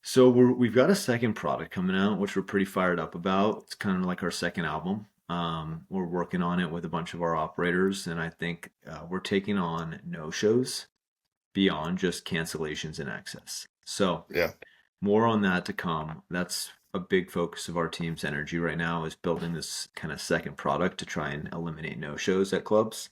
So we've got a second product coming out, which we're pretty fired up about. It's kind of like our second album. We're working on it with a bunch of our operators, and I think we're taking on no-shows beyond just cancellations and excess. So Yeah. more on that to come. That's a big focus of our team's energy right now is building this kind of second product to try and eliminate no-shows at clubs.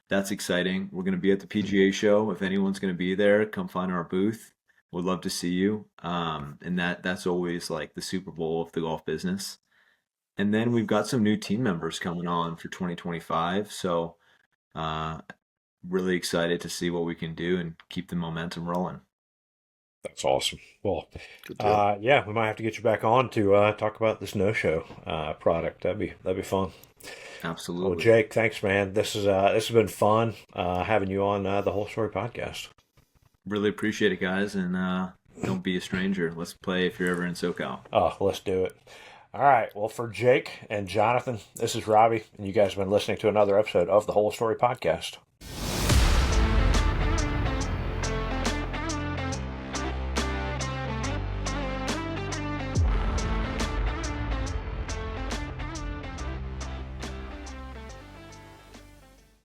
That's exciting. We're going to be at the PGA show. If anyone's going to be there, come find our booth. Would love to see you. And that's always like the Super Bowl of the golf business. And then we've got some new team members coming on for 2025. So uh, really excited to see what we can do and keep the momentum rolling. That's awesome. Well, Good deal. yeah, we might have to get you back on to talk about this no-show product. That'd be fun. Well, Absolutely. Jake, thanks, man. This has been fun having you on the Whole Story podcast. Really appreciate it, guys. And don't be a stranger. Let's play if you're ever in SoCal. Oh, let's do it. All right. Well, for Jake and Jonathan, this is Robbie, and you guys have been listening to another episode of the Whole Story podcast.